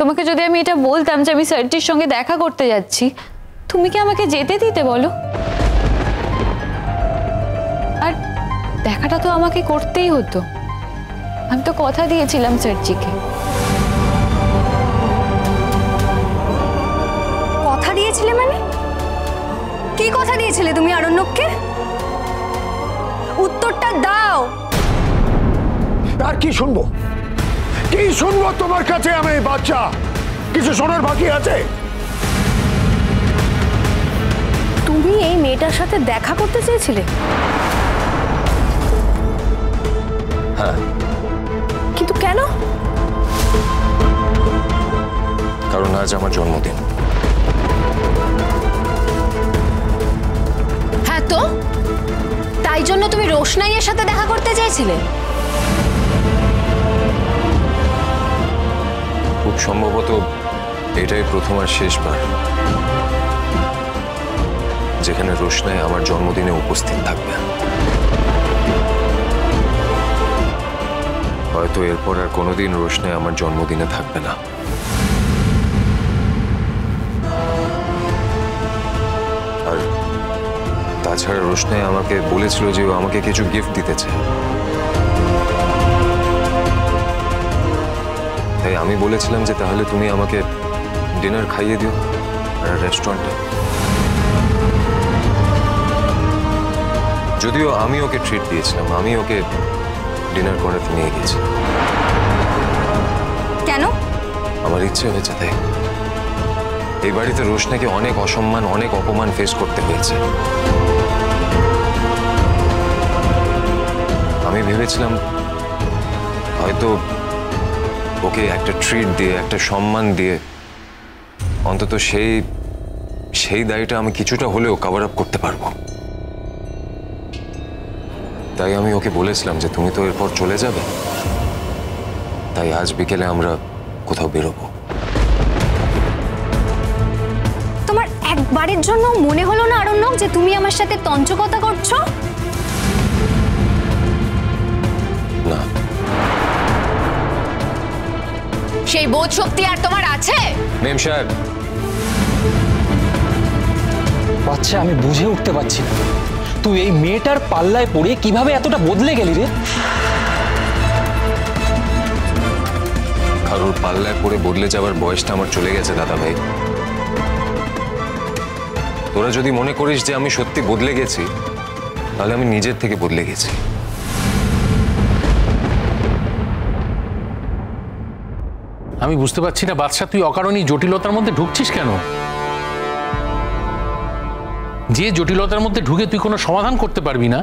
তোমাকে যদি আমি এটা বলতাম যে আমি স্যারটির সঙ্গে দেখা করতে যাচ্ছি, তুমি কি আমাকে যেতে দিতে বলো? আর দেখাটা তো আমাকে করতেই হতো, আমি তো কথা দিয়েছিলাম স্যারজিকে। কথা দিয়েছিলে মানে? কি কথা দিয়েছিলে তুমি আরণ্যককে? উত্তরটা দাও। আর কি শুনবো, কি শুনবো তোমার কাছে? আমি বাচ্চা, কিছু শোনার বাকি আছে? তুমি এই মেয়েটার সাথে দেখা করতে চেয়েছিলে? হ্যাঁ। কিন্তু কেন? কারণ আজ আমার জন্মদিন। হ্যাঁ তো তাই জন্য তুমি রোশনাইয়ের সাথে দেখা করতে চেয়েছিলে? খুব সম্ভবত এটাই প্রথম আর শেষবার যেখানে রোশনাই আমার জন্মদিনে উপস্থিত থাকবে। হয়তো এরপর আর কোনোদিন রোশনাই আমার জন্মদিনে থাকবে না। আর তাছাড়া রোশনাই আমাকে বলেছিল যে ও আমাকে কিছু গিফট দিতে চায়, তাই আমি বলেছিলাম যে তাহলে তুমি আমাকে ডিনার খাইয়ে দিও রেস্টুরেন্টে। যদিও আমি ওকে ট্রিট দিয়েছিলাম, আমি ওকে ডিনার করাতে নিয়ে গেছি। কেন? আমার ইচ্ছে হয়েছে তাই। এই বাড়িতে রোশনাকে অনেক অসম্মান, অনেক অপমান ফেস করতে হয়েছে। আমি ভেবেছিলাম হয়তো ওকে একটা ট্রিট দিয়ে, একটা সম্মান দিয়ে অন্তত সেই দায়টা আমি কিছুটা হলেও কভার আপ করতে পারবো। তাই আমি ওকে বলেছিলাম যে তুমি তো এরপর চলে যাবে, তাই আজ বিকেলে আমরা কোথাও বেরোবো। তোমার একবারের জন্য মনে হলো না আরণ্যক যে তুমি আমার সাথে তঞ্চকতা করছো? না। সেই বোধ শক্তি আর তোমার আছে? মেম সাহেব। বাচ্চা, আমি বুঝে উঠতে পারছি না তুই এই মেয়েটার পাল্লায় পড়ে কিভাবে এতটা বদলে গেলি রে। কারোর পাল্লায় পড়ে বদলে যাওয়ার বয়সটা আমার চলে গেছে দাদা ভাই। তোরা যদি মনে করিস যে আমি সত্যি বদলে গেছি, তাহলে আমি নিজের থেকে বদলে গেছি। আমি বুঝতে পারছি না বাদশা, তুই অকারণেই জটিলতার মধ্যে ঢুকছিস কেন? যে জটিলতার মধ্যে ঢুকে তুই কোনো সমাধান করতে পারবি না,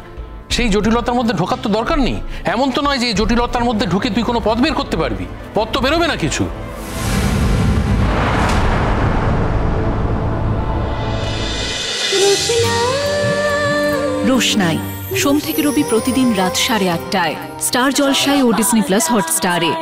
সেই জটিলতার মধ্যে ঢোকার তো দরকার নেই। এমন তো নয় যে জটিলতার মধ্যে ঢুকে তুই কোনো পথ বের করতে পারবি। পথ তো বেরোবে না কিছু। রোশনাই সোম থেকে রবি প্রতিদিন রাত 8:30টায় স্টার জলসায় ও ডিজনি প্লাস হটস্টারে।